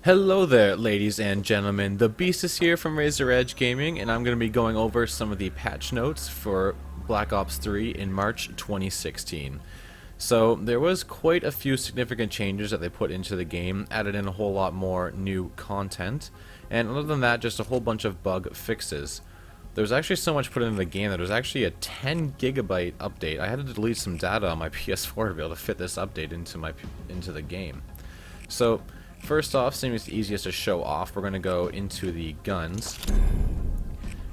Hello there, ladies and gentlemen. The Beast is here from Razor Edge Gaming, and I'm going to be going over some of the patch notes for Black Ops 3 in March 2016. So, there was quite a few significant changes that they put into the game, added in a whole lot more new content, and other than that, just a whole bunch of bug fixes. There was actually so much put into the game that there was actually a 10 gigabyte update. I had to delete some data on my PS4 to be able to fit this update into the game. So, first off, seems the easiest to show off, we're going to go into the guns.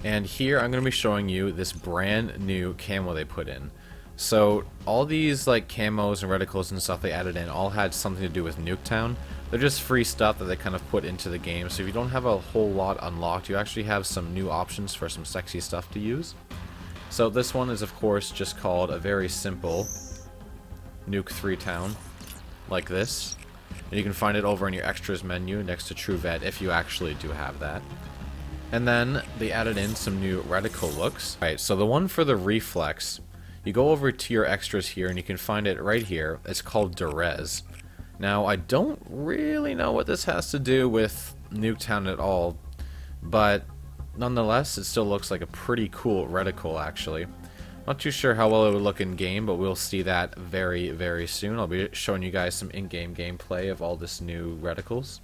And here I'm going to be showing you this brand new camo they put in. So all these like camos and reticles and stuff they added in all had something to do with Nuketown. They're just free stuff that they kind of put into the game. So if you don't have a whole lot unlocked, you actually have some new options for some sexy stuff to use. So this one is of course just called a very simple Nuke 3 Town, like this. And you can find it over in your extras menu next to True Vet if you actually do have that. And then they added in some new reticle looks. Alright, so the one for the reflex, you go over to your extras here and you can find it right here. It's called Durez. Now, I don't really know what this has to do with Nuketown at all, but nonetheless, it still looks like a pretty cool reticle actually. Not too sure how well it would look in game, but we'll see that very, very soon. I'll be showing you guys some in-game gameplay of all this new reticles.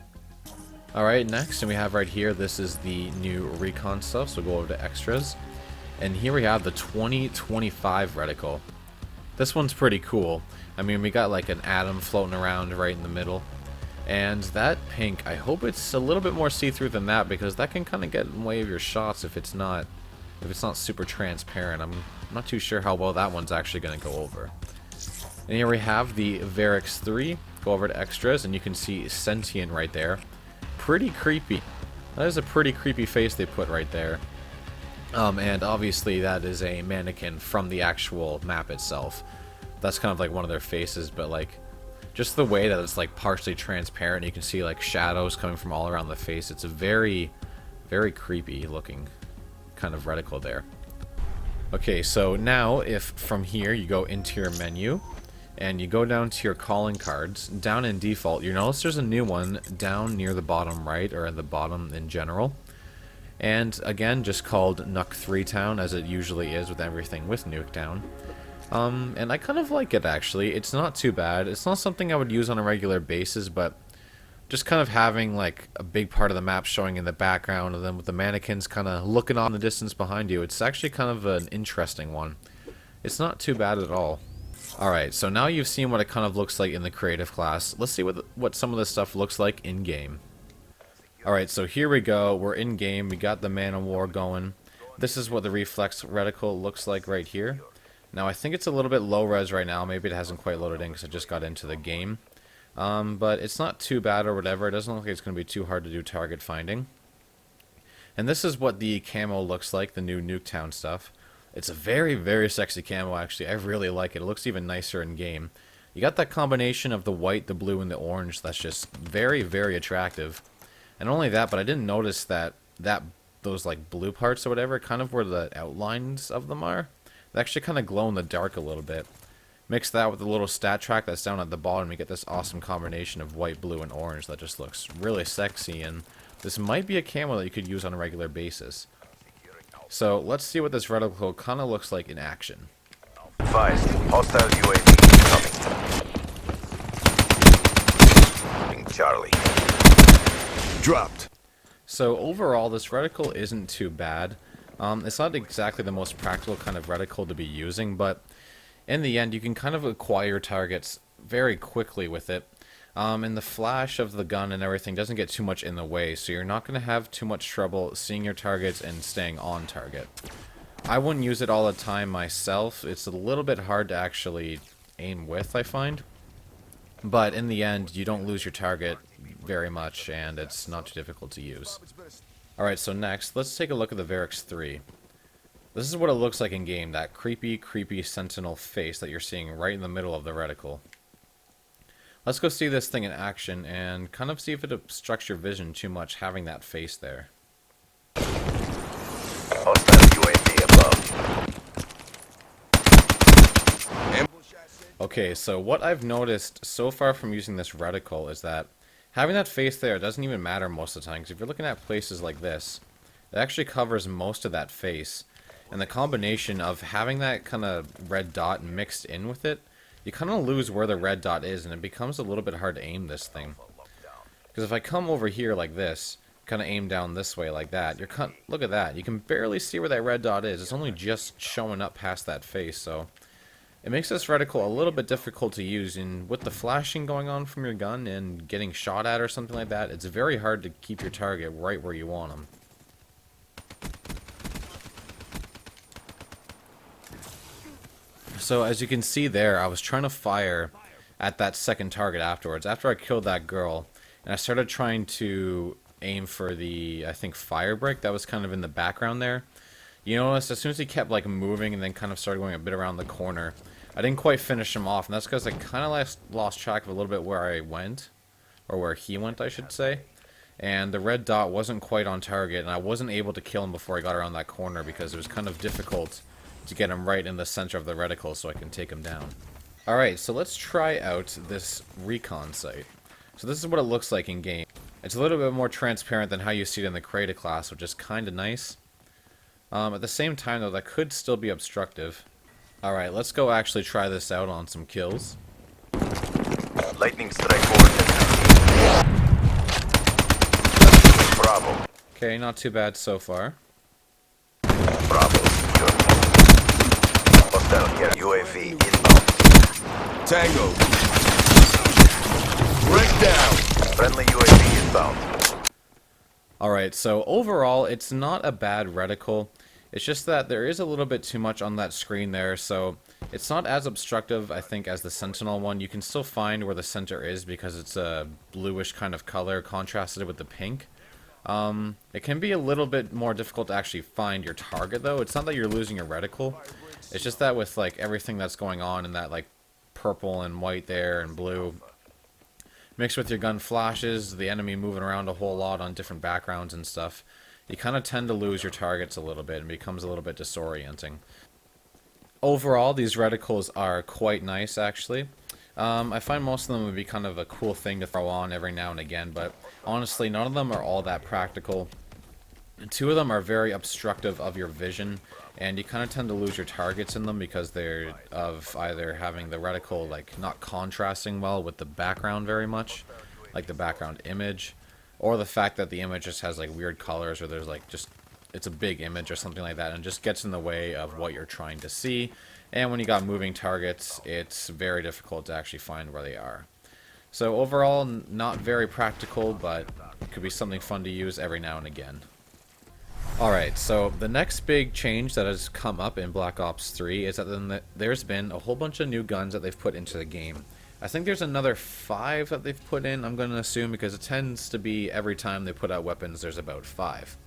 Alright, next, and we have right here, this is the new recon stuff, so we'll go over to extras. And here we have the 2025 reticle. This one's pretty cool. I mean, we got like an atom floating around right in the middle. And that pink, I hope it's a little bit more see-through than that, because that can kind of get in the way of your shots if it's not super transparent. I'm not too sure how well that one's actually going to go over. And here we have the Varix 3. Go over to extras and you can see Sentient right there. Pretty creepy. That is a pretty creepy face they put right there. And obviously that is a mannequin from the actual map itself. That's kind of like one of their faces, but like just the way that it's like partially transparent, you can see like shadows coming from all around the face. It's a very, very creepy looking kind of reticle there. Okay, so now if from here you go into your menu and you go down to your calling cards, down in default, you notice there's a new one down near the bottom right, or at the bottom in general. And again, just called Nuke 3 Town, as it usually is with everything with Nuketown. And I kind of like it actually. It's not too bad. It's not something I would use on a regular basis, but just kind of having like a big part of the map showing in the background, and then with the mannequins kind of looking on the distance behind you, it's actually kind of an interesting one. It's not too bad at all. Alright, so now you've seen what it kind of looks like in the creative class. Let's see what some of this stuff looks like in game. Alright, so here we go. We're in game. We got the Man of War going. This is what the reflex reticle looks like right here. Now I think it's a little bit low res right now. Maybe it hasn't quite loaded in because I just got into the game. But it's not too bad or whatever. It doesn't look like it's going to be too hard to do target finding. And this is what the camo looks like, the new Nuketown stuff. It's a very, very sexy camo actually. I really like it. It looks even nicer in game. You got that combination of the white, the blue, and the orange that's just very, very attractive. And not only that, but I didn't notice that those like blue parts or whatever, kind of where the outlines of them are, they actually kind of glow in the dark a little bit. Mix that with the little stat track that's down at the bottom, you get this awesome combination of white, blue, and orange that just looks really sexy, and this might be a camo that you could use on a regular basis. So let's see what this reticle kind of looks like in action. Advised, hostile UAV incoming. Charlie. Dropped. So overall, this reticle isn't too bad. It's not exactly the most practical kind of reticle to be using, but in the end, you can kind of acquire targets very quickly with it. And the flash of the gun and everything doesn't get too much in the way, so you're not going to have too much trouble seeing your targets and staying on target. I wouldn't use it all the time myself. It's a little bit hard to actually aim with, I find. But in the end, you don't lose your target very much, and it's not too difficult to use. Alright, so next, let's take a look at the Varix 3. This is what it looks like in game, that creepy, creepy sentinel face that you're seeing right in the middle of the reticle. Let's go see this thing in action and kind of see if it obstructs your vision too much having that face there. Hostile UAV above. Okay, so what I've noticed so far from using this reticle is that Having that face there doesn't even matter most of the time, because if you're looking at places like this, it actually covers most of that face. And the combination of having that kind of red dot mixed in with it, you kind of lose where the red dot is, and it becomes a little bit hard to aim this thing. Because if I come over here like this, kind of aim down this way like that, look at that. You can barely see where that red dot is. It's only just showing up past that face, so it makes this reticle a little bit difficult to use. And with the flashing going on from your gun and getting shot at or something like that, it's very hard to keep your target right where you want them. So as you can see there, I was trying to fire at that second target afterwards, after I killed that girl, and I started trying to aim for the, I think, fire break that was kind of in the background there. You notice as soon as he kept like moving and then kind of started going a bit around the corner, I didn't quite finish him off, and that's because I kind of lost track of a little bit where I went, or where he went, I should say. And the red dot wasn't quite on target, and I wasn't able to kill him before I got around that corner because it was kind of difficult to get him right in the center of the reticle so I can take him down. Alright, so let's try out this recon sight. So this is what it looks like in game. It's a little bit more transparent than how you see it in the Creator class, which is kind of nice. At the same time, though, that could still be obstructive. Alright, let's go actually try this out on some kills. Lightning strike forward. Bravo. Okay, not too bad so far. Bravo. Good. Hostile here. UAV inbound. Tango. Red down. Friendly UAV inbound. Alright, so overall, it's not a bad reticle. It's just that there is a little bit too much on that screen there, so it's not as obstructive, I think, as the Sentinel one. You can still find where the center is because it's a bluish kind of color contrasted with the pink. It can be a little bit more difficult to actually find your target, though. It's not that you're losing your reticle. It's just that with like everything that's going on in that like purple and white there and blue, mixed with your gun flashes, the enemy moving around a whole lot on different backgrounds and stuff, you kind of tend to lose your targets a little bit and becomes a little bit disorienting. Overall, these reticles are quite nice, actually. I find most of them would be kind of a cool thing to throw on every now and again, but honestly, none of them are all that practical. Two of them are very obstructive of your vision, and you kind of tend to lose your targets in them because they're of either having the reticle like not contrasting well with the background very much, like the background image, or the fact that the image just has like weird colors, or there's like just, it's a big image or something like that, and just gets in the way of what you're trying to see. And when you got moving targets, it's very difficult to actually find where they are. So overall, not very practical, but it could be something fun to use every now and again. Alright, so the next big change that has come up in Black Ops 3 is that there's been a whole bunch of new guns that they've put into the game. I think there's another 5 that they've put in, I'm going to assume, because it tends to be every time they put out weapons, there's about 5.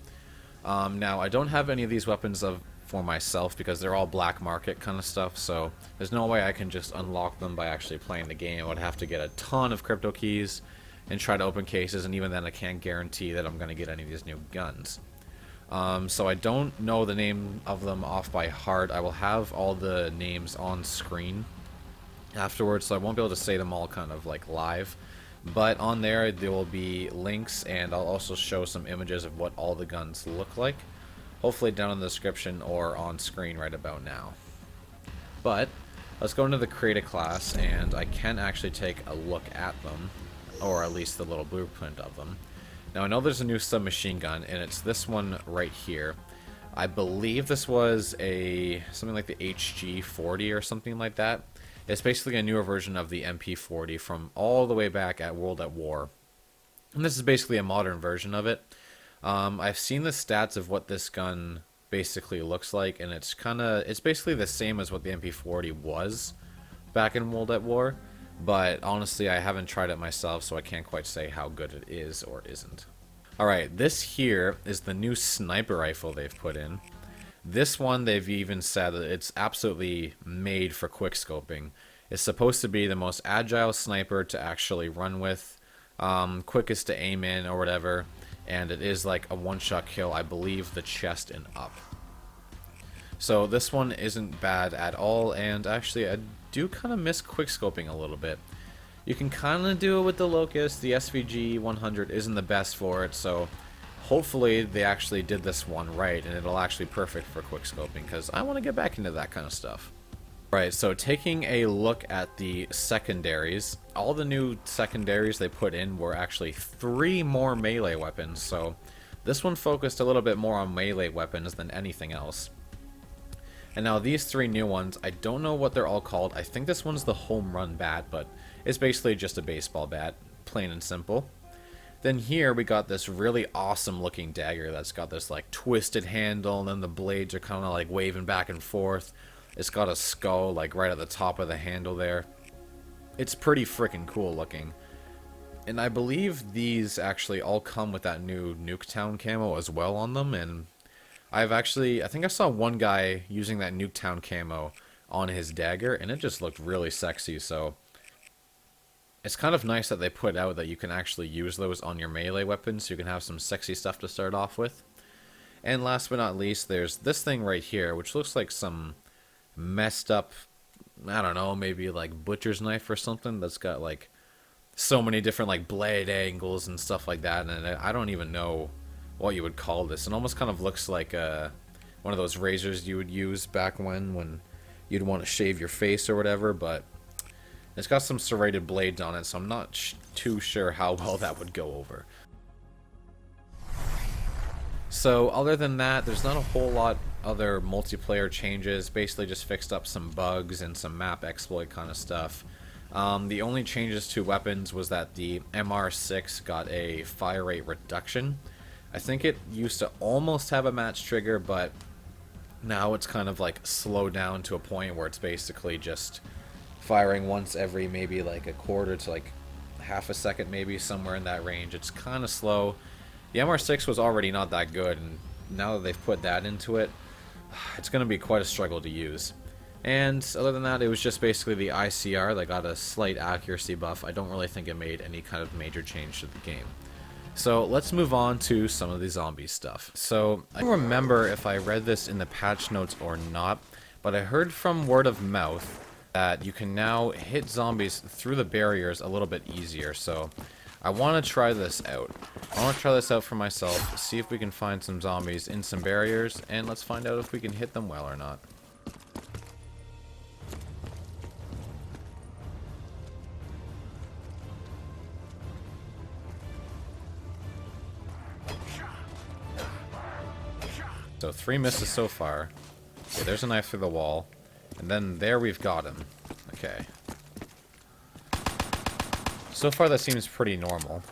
Now, I don't have any of these weapons for myself because they're all black market kind of stuff, so there's no way I can just unlock them by actually playing the game. I would have to get a ton of crypto keys and try to open cases, and even then I can't guarantee that I'm going to get any of these new guns. So I don't know the name of them off by heart. I will have all the names on screen afterwards, so I won't be able to say them all kind of like live. But on there will be links, and I'll also show some images of what all the guns look like. Hopefully down in the description or on screen right about now. But let's go into the Creator class, and I can actually take a look at them, or at least the little blueprint of them. Now I know there's a new submachine gun, and it's this one right here. I believe this was something like the HG40 or something like that. It's basically a newer version of the MP40 from all the way back at World at War. And this is basically a modern version of it. I've seen the stats of what this gun basically looks like, and it's basically the same as what the MP40 was back in World at War. But honestly, I haven't tried it myself, so I can't quite say how good it is or isn't. Alright, this here is the new sniper rifle they've put in. This one, they've even said that it's absolutely made for quickscoping. It's supposed to be the most agile sniper to actually run with, quickest to aim in or whatever, and it is like a one-shot kill, I believe, the chest and up. So this one isn't bad at all, and actually I do kind of miss quickscoping a little bit. You can kind of do it with the Locust. The SVG 100 isn't the best for it, so hopefully they actually did this one right, and it'll actually be perfect for quickscoping, because I want to get back into that kind of stuff. Right, so taking a look at the secondaries, all the new secondaries they put in were actually 3 more melee weapons, so this one focused a little bit more on melee weapons than anything else. And now these 3 new ones, I don't know what they're all called. I think this one's the home run bat, but it's basically just a baseball bat, plain and simple. Then here we got this really awesome looking dagger that's got this like twisted handle, and then the blades are kind of like waving back and forth. It's got a skull like right at the top of the handle there. It's pretty freaking cool looking. And I believe these actually all come with that new Nuketown camo as well on them, and I think I saw one guy using that Nuketown camo on his dagger, and it just looked really sexy, so it's kind of nice that they put out that you can actually use those on your melee weapons, so you can have some sexy stuff to start off with. And last but not least, there's this thing right here, which looks like some messed up, I don't know, maybe like butcher's knife or something that's got like so many different like blade angles and stuff like that, and I don't even know what you would call this. It almost kind of looks like one of those razors you would use back when you'd want to shave your face or whatever, but it's got some serrated blades on it, so I'm not too sure how well that would go over. So other than that, there's not a whole lot other multiplayer changes. Basically just fixed up some bugs and some map exploit kind of stuff. The only changes to weapons was that the MR6 got a fire rate reduction. I think it used to almost have a match trigger, but now it's kind of like slowed down to a point where it's basically just firing once every maybe like a quarter to like half a second, maybe somewhere in that range. It's kind of slow. The MR6 was already not that good, and now that they've put that into it, it's going to be quite a struggle to use. And other than that, it was just basically the ICR that got a slight accuracy buff. I don't really think it made any kind of major change to the game. So let's move on to some of the zombie stuff. So I don't remember if I read this in the patch notes or not, but I heard from word of mouth that you can now hit zombies through the barriers a little bit easier. So I want to try this out. I want to try this out for myself, see if we can find some zombies in some barriers, and let's find out if we can hit them well or not. So 3 misses so far. Okay, there's a knife through the wall. And then there we've got him. Okay. So far that seems pretty normal.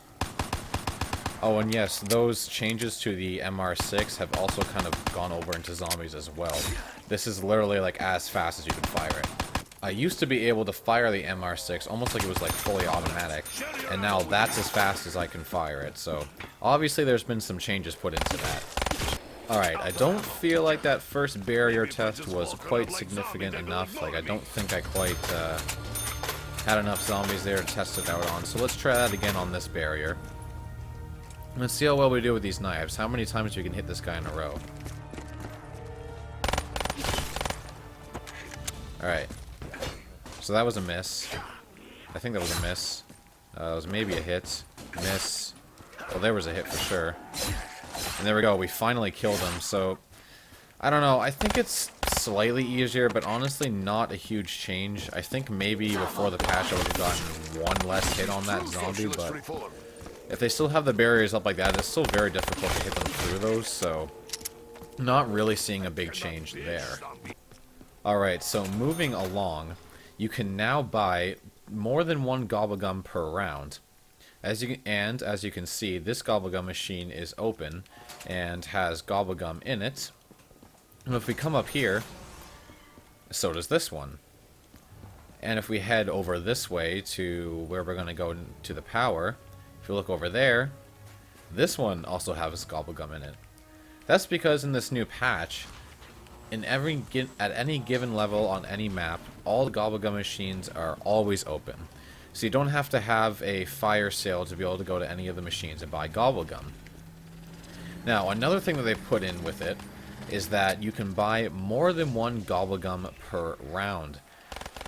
Oh, and yes, those changes to the MR6 have also kind of gone over into zombies as well. This is literally like as fast as you can fire it. I used to be able to fire the MR6 almost like it was like fully automatic, and now that's as fast as I can fire it, so obviously there's been some changes put into that. Alright, I don't feel like that first barrier test was quite significant enough. Like, I don't think I quite had enough zombies there to test it out on, so let's try that again on this barrier. Let's see how well we do with these knives. How many times we can hit this guy in a row. Alright. So that was a miss. I think that was a miss. It was maybe a hit. Miss. Well, there was a hit for sure. And there we go. We finally killed him. So, I don't know. I think it's slightly easier, but honestly not a huge change. I think maybe before the patch I would have gotten one less hit on that zombie, but if they still have the barriers up like that, it's still very difficult to hit them through those, so not really seeing a big change there. Alright, so moving along, you can now buy more than one Gobblegum per round. As you can see, this Gobblegum machine is open and has Gobblegum in it. And if we come up here, so does this one. And if we head over this way to where we're going to go to the power, if you look over there, this one also has Gobblegum in it. That's because in this new patch, at any given level on any map, all the Gobblegum machines are always open. So you don't have to have a fire sale to be able to go to any of the machines and buy Gobblegum. Now, another thing that they put in with it is that you can buy more than one Gobblegum per round.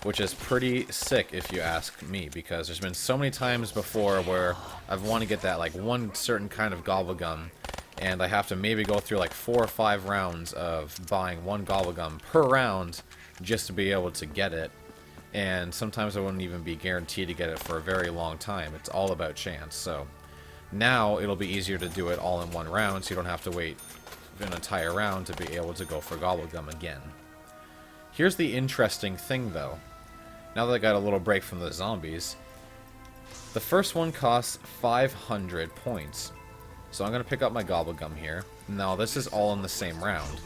which is pretty sick if you ask me, because there's been so many times before where I've wanted to get that like one certain kind of Gobblegum, and I have to maybe go through like 4 or 5 rounds of buying one Gobblegum per round just to be able to get it. And sometimes I wouldn't even be guaranteed to get it for a very long time. It's all about chance. So now it'll be easier to do it all in one round, so you don't have to wait an entire round to be able to go for Gobblegum again. Here's the interesting thing though. Now that I got a little break from the zombies, the first one costs 500 points. So I'm going to pick up my Gobblegum here. Now this is all in the same round.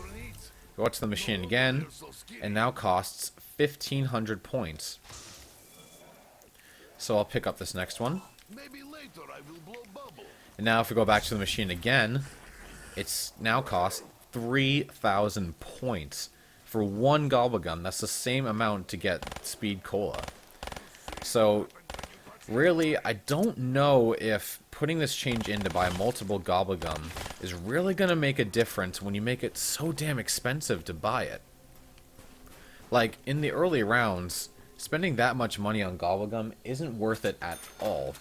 Go out to the machine again, and now costs 1500 points. So I'll pick up this next one. And now if we go back to the machine again, it's now costs 3000 points for one Gobblegum. That's the same amount to get Speed Cola. So really, I don't know if putting this change in to buy multiple Gobblegum is really going to make a difference when you make it so damn expensive to buy it. Like, in the early rounds, spending that much money on Gobblegum isn't worth it at all.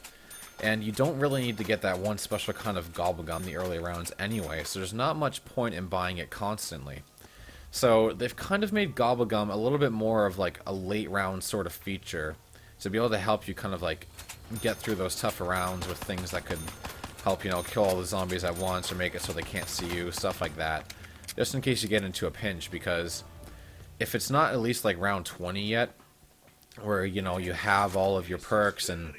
And you don't really need to get that one special kind of Gobblegum in the early rounds anyway, so there's not much point in buying it constantly. So they've kind of made Gobblegum a little bit more of like a late round sort of feature to be able to help you kind of like get through those tougher rounds with things that could help, you know, kill all the zombies at once or make it so they can't see you, stuff like that. Just in case you get into a pinch, because if it's not at least like round 20 yet, where, you know, you have all of your perks and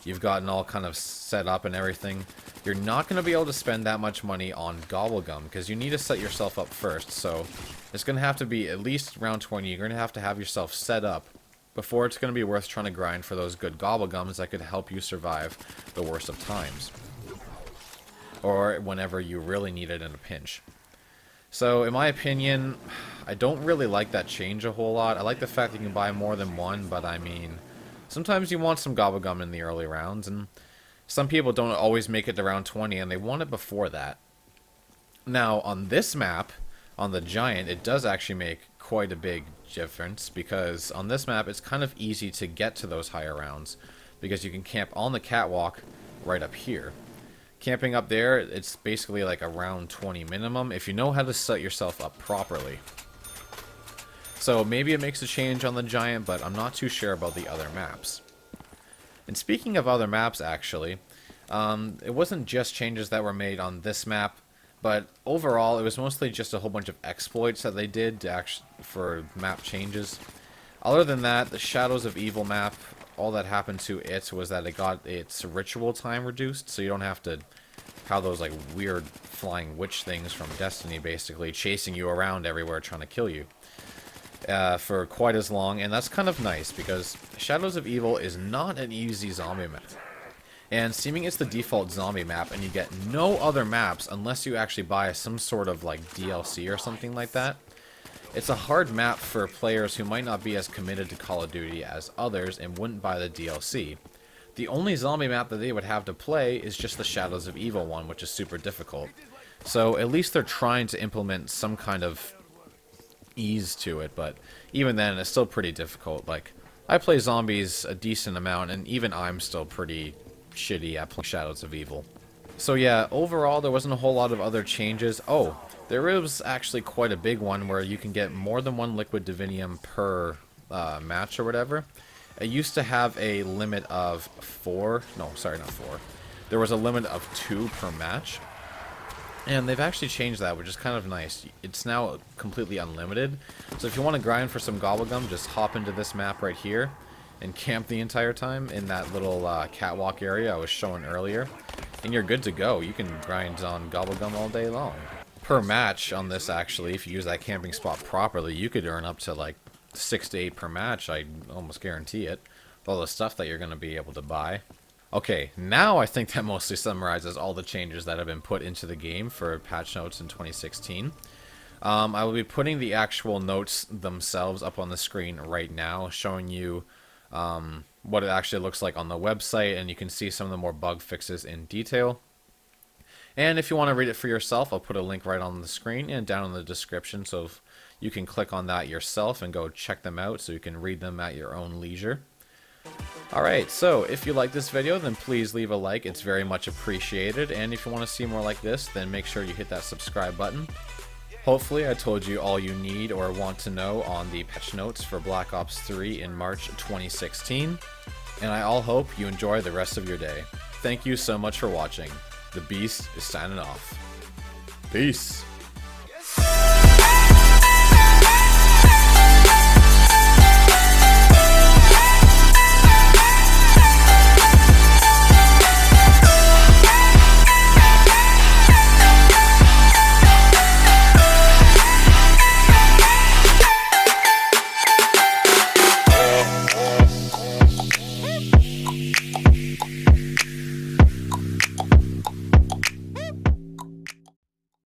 you've gotten all kind of set up and everything, you're not going to be able to spend that much money on Gobblegum, because you need to set yourself up first. So it's going to have to be at least round 20. You're going to have yourself set up before it's going to be worth trying to grind for those good Gobblegums that could help you survive the worst of times, or whenever you really need it in a pinch. So in my opinion, I don't really like that change a whole lot. I like the fact that you can buy more than one, but I mean, sometimes you want some Gobblegum in the early rounds, and some people don't always make it to round 20, and they want it before that. Now, on this map, on the Giant, it does actually make quite a big difference, because on this map, it's kind of easy to get to those higher rounds, because you can camp on the catwalk right up here. Camping up there, it's basically like a round 20 minimum, if you know how to set yourself up properly. So maybe it makes a change on the Giant, but I'm not too sure about the other maps. And speaking of other maps, actually, it wasn't just changes that were made on this map, but overall it was mostly just a whole bunch of exploits that they did to for map changes. Other than that, the Shadows of Evil map, all that happened to it was that it got its ritual time reduced, so you don't have to have those like weird flying witch things from Destiny basically chasing you around everywhere trying to kill you for quite as long. And that's kind of nice, because Shadows of Evil is not an easy zombie map. And seeming it's the default zombie map, and you get no other maps unless you actually buy some sort of like DLC or something like that. It's a hard map for players who might not be as committed to Call of Duty as others and wouldn't buy the DLC. The only zombie map that they would have to play is just the Shadows of Evil one, which is super difficult. So at least they're trying to implement some kind of ease to it, but even then it's still pretty difficult. Like, I play zombies a decent amount, and even I'm still pretty shitty at playing Shadows of Evil. So yeah, overall there wasn't a whole lot of other changes. Oh, there was actually quite a big one where you can get more than one liquid Divinium per match or whatever. It used to have a limit of 4. No, sorry, not 4. There was a limit of 2 per match. And they've actually changed that, which is kind of nice. It's now completely unlimited. So if you want to grind for some Gobblegum, just hop into this map right here and camp the entire time in that little catwalk area I was showing earlier. And you're good to go. You can grind on Gobblegum all day long. Per match on this, actually, if you use that camping spot properly, you could earn up to like 6 to 8 per match. I almost guarantee it. With all the stuff that you're going to be able to buy. Okay, now I think that mostly summarizes all the changes that have been put into the game for patch notes in 2016. I will be putting the actual notes themselves up on the screen right now, showing you what it actually looks like on the website, and you can see some of the more bug fixes in detail. And if you want to read it for yourself, I'll put a link right on the screen and down in the description, so you can click on that yourself and go check them out so you can read them at your own leisure. Alright, so if you like this video, then please leave a like. It's very much appreciated. And if you want to see more like this, then make sure you hit that subscribe button. Hopefully I told you all you need or want to know on the patch notes for Black Ops 3 in March 2016. And I all hope you enjoy the rest of your day. Thank you so much for watching. The Beast is signing off. Peace.